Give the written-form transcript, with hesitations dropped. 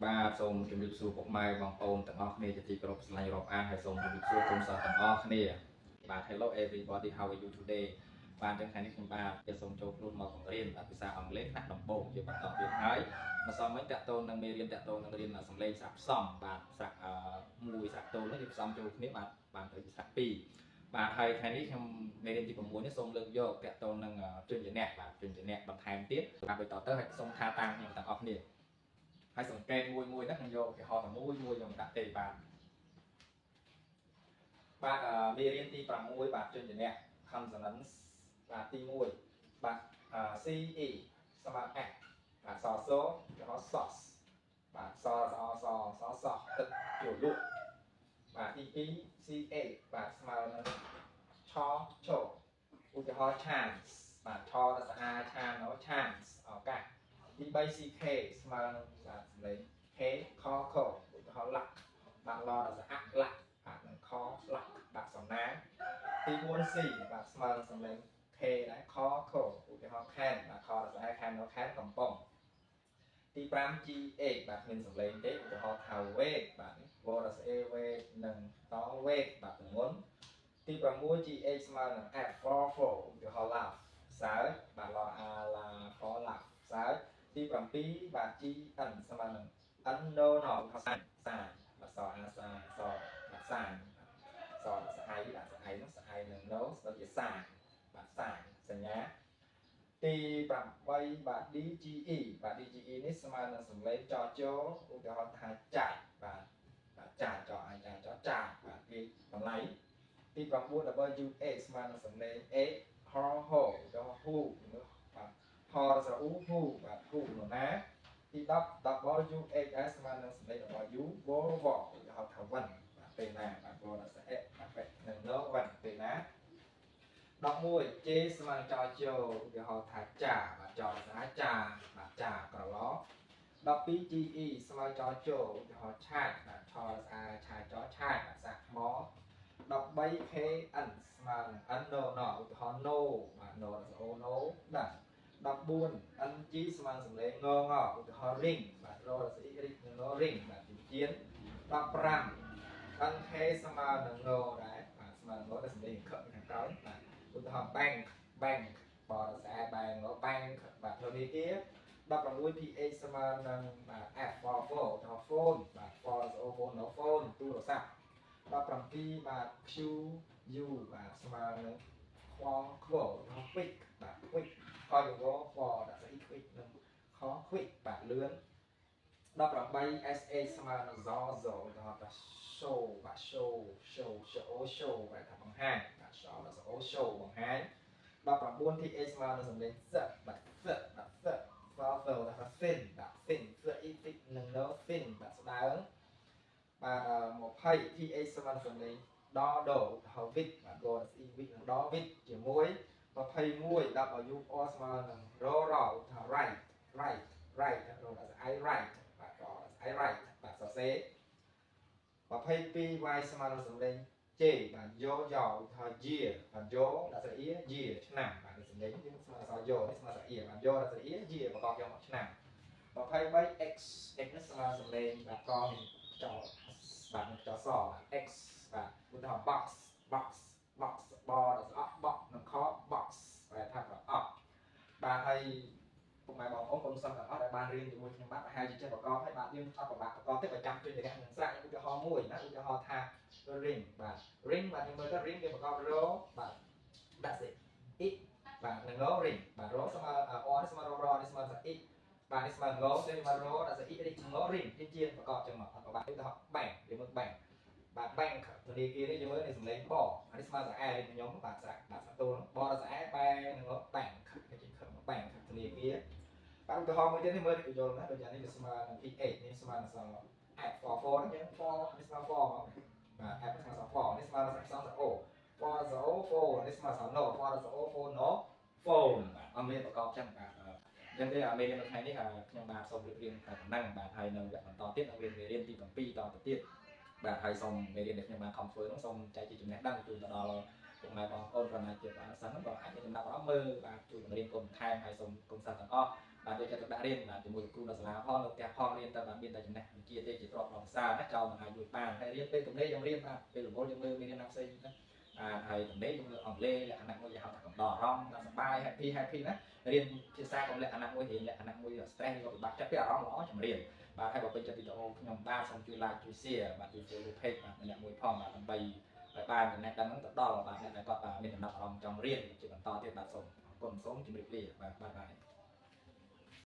បាទសូមជម្រាបសួរពុកម៉ែបងប្អូនទាំងអស់គ្នាជាទីគោរពស្រឡាញ់រាប់អានហើយសូមជម្រាបសួរគុំសិស្សទាំងអស់គ្នាបាទ Hello everybody how are you today បាទចឹងថ្ងៃនេះខ្ញុំបាទจะសូមចូលរួមមកបង្រៀនភាសាអង់គ្លេសថ្នាក់ដំបូងជាបន្តទៀតហើយម្សិលមិញតាក់ទងនឹងមេរៀនតាក់ទងនឹងរៀនសំឡេងសាកផ្សំបាទសាកមួយសាកតូននេះយើងផ្សំចូលគ្នាបានទៅជាសាក2បាទហើយថ្ងៃនេះខ្ញុំមេរៀនទី6នេះសូមលើកយកតាក់ទងនឹងជញ្ញៈបាទជញ្ញៈបន្ថែមទៀតបាទបន្តទៅហើយសូមថាតាមខ្ញុំទាំងអស់គ្នាហើយសង្កេតមួយហ្នឹងខ្ញុំយកឧទាហរណ៍តែមួយខ្ញុំដាក់ទេបាទមេរៀនទី6បាទជញ្ញៈ consonants បាទទី1បាទ CE ស្មើ X បាទសសឧទាហរណ៍ sauce បាទសសទឹកជ្រលក់បាទទី2 CA បាទស្មើនឹងឆឈឧទាហរណ៍ chance បាទឆដល់ស្អាឆានដល់ chance ឱកាសទី3 CK ស្មើនឹងបាទសម្លេង K ខខឧទាហរណ៍ luck បាទឡដល់ស្អា luck បាទនឹងខ luck បាទសំណាងទី4 C បាទស្មើនឹងសម្លេង K ដែរខខឧទាហរណ៍ can បាទខដល់ស្អា can ដល់ can កំប៉ុងទី5 GH បាទមានសម្លេងទេឧទាហរណ៍ថា wait បាទវរស្អេ wait នឹងត wait បាទទម្ងន់ទី6 GH ស្មើនឹង F for ឧទាហរណ៍ laugh សើចបាទឡអាឡា for laugh សើចទី7បាទ GN ស្មើនឹង N no ឧទាហរណ៍សាយបាទសអាសាសបាទសាយសស្អៃបាទស្អៃនោះស្អៃនឹង no ដូចជាសាបាទសាយសញ្ញាទី8បាទ DGE បាទ DGE នេះស្មើនឹងសម្លេងចចឧទាហរណ៍ថាចាច់បាទចាច់ចអាចាចចាច់បាទទីតម្លៃទី9 WA ស្មើនឹងសម្លេង A ហហឧទាហរណ៍ who បាទហស្រអ៊ូ who បាទ who នរណាទី10 WHS ស្មើនឹងសម្លេង W វវឧទាហរណ៍ថាវិញបាទពេលណាបាទវរសអបាទនឹង no វិញពេលណា11 J ស្មើនឹងចជឧទាហរណ៍ថាចាបាទចស្អាចាបាទចាក្រឡ12 GE ស្មើចជឧទាហរណ៍ឆាតបាទឆស្អាឆាចឆាតបាទសាក់ថ្ម13 KN ស្មើនឹង N no ឧទាហរណ៍ no បាទ no ស្អូ no បាទ14 NG ស្មើនឹងសម្លេងងងឧទាហរណ៍ ring បាទរស្អី ring នឹង no ring បាទជា15 NK ស្មើនឹង no ដែរបាទស្មើនឹង no តែសម្លេងខឹកខាងក្រោយបាទឧទាហរណ៍ bank បរស្អា bank បាទធនាគារ16 PH ស្មើនឹងបាទ F for phone ឧទាហរណ៍ phone បាទ for phone no phone ទូរស័ព្ទ17បាទ Q U បាទស្មើនឹងខ្វខ្វឧទាហរណ៍ quick បាទ quick ខយវ for ដាក់ស្អី quick នឹងខ quick បាទលឿន18 SA ស្មើនឹង ZO ឧទាហរណ៍ថា show បាទ show បាទថាបង្ហាញបាទ show ដល់ show បង្ហាញ19 TH ស្មើនឹងសម្លេង s បាទ s បាទ s ដល់ថា thin បាទ thin នឹង no thin បាទស្ដើងបាទ20 TH ស្មើនឹងសម្លេងដឧទាហរណ៍ with បាទ go ដល់ e with នឹងដ with ជាមួយ21 WR ស្មើនឹង រឧទាហរណ៍ right រដល់ I right បាទរដល់ I right បាទសរសេរ22 Y ស្មើនឹងសម្លេង J បាទយោឧទាហរណ៍ year បាទយោដាក់ស្រៈ year ឆ្នាំបាទសម្លេងយើងស្មើអក្សរយោនេះស្មើស្រៈ បាទយោដាក់ស្រៈ year ប្រកបយកមកឆ្នាំ23 X នេះស្មើសម្លេងបាទកនេះចោបាទនឹងចោសបាទ X បាទឧទាហរណ៍ box បដល់ស្អក box នឹងខ box បាទថាប្រអប់បាទហើយពុកម៉ែបងប្អូនកុំសឹងទាំងអស់ដែលបានរៀនជាមួយខ្ញុំបាទហើយជាចេះប្រកបហើយបាទយើងអត់ប្របាក់ប្រកបទេបើចាំជួយតែអ្នកនឹងស្រាក់ឧទាហរណ៍មួយណាឧទាហរណ៍ថា ring បាទ ring បាទយើងមើលទៅ ring វាប្រកបរបាទដាក់សេ it បាទនឹង no ring បាទរស្មើអនេះស្មើរនេះស្មើស្អិបាទនេះស្មើ no ទេស្មើរដាក់សេ it នេះ no ring ជាប្រកបចឹងមកអត់ប្របាក់ឧទាហរណ៍ bank យើងមើល bank បាទ bank ធនាគារនេះយើងមើលនេះសម្លេងបអានេះស្មើស្អែខ្ញុំបាទស្រាក់បាទសាទូលបដល់ស្អែបែនឹង bank គេជិះខឹង bank ធនាគារបាទឧទាហរណ៍មួយទៀតនេះមើលយល់ណាដូចយ៉ាងនេះវាស្មើនឹង PH នេះស្មើនឹង F for 4អញ្ចឹង for នេះស្មើ for បាទ F ស្មើ for នេះស្មើនឹងអក្សរ O for នេះស្មើ no for no phone បាទអត់មានប្រកបចឹងបាទអញ្ចឹងទេមេរៀននៅថ្ងៃនេះខ្ញុំបាទសូមរៀបរៀងតែប៉ុណ្ណឹងបាទហើយនៅវគ្គបន្តទៀតនឹងមេរៀនទី7តទៅទៀតបាទហើយសូមមេរៀនដែលខ្ញុំបានខំធ្វើនោះសូមចែកជាចំណេះដឹងជូនទៅដល់ពុកម៉ែបងប្អូនប្រណាជាសិស្សនោះក៏អាចមានចំណាប់អារម្មណ៍មើលបាទជួយបង្រៀនកូនបន្ថែមហើយសូមគុំសិស្សទាំងអស់ bạn để cho các bạn riêng là từ mùi cừu là lá ho được kẹp ho riêng ta bạn biên tại chỗ này chia tê chỉ trộn lòng xa nó cho mà hai đuôi bàn hay riêng bên tụi đây trong riêng ta bên lỗ trong lưng bên nam sinh thầy tụi đấy trong lưng ở lê là anh em ngồi học đỏ rong là bài happy đó riêng chia xa cũng là anh em ngồi hiện là anh em ngồi ở stand rồi bạn chắc cái đó nó trong riêng bạn hay bảo bên cho video nhóm 3 xong chui like chui share bạn chui follow page bạn nhận mùi phong bạn bày bài bài mình đang nắng đo là bạn lại còn mình nằm trong riêng chỉ còn to thì bạn sống còn sống chỉ bị và bye bye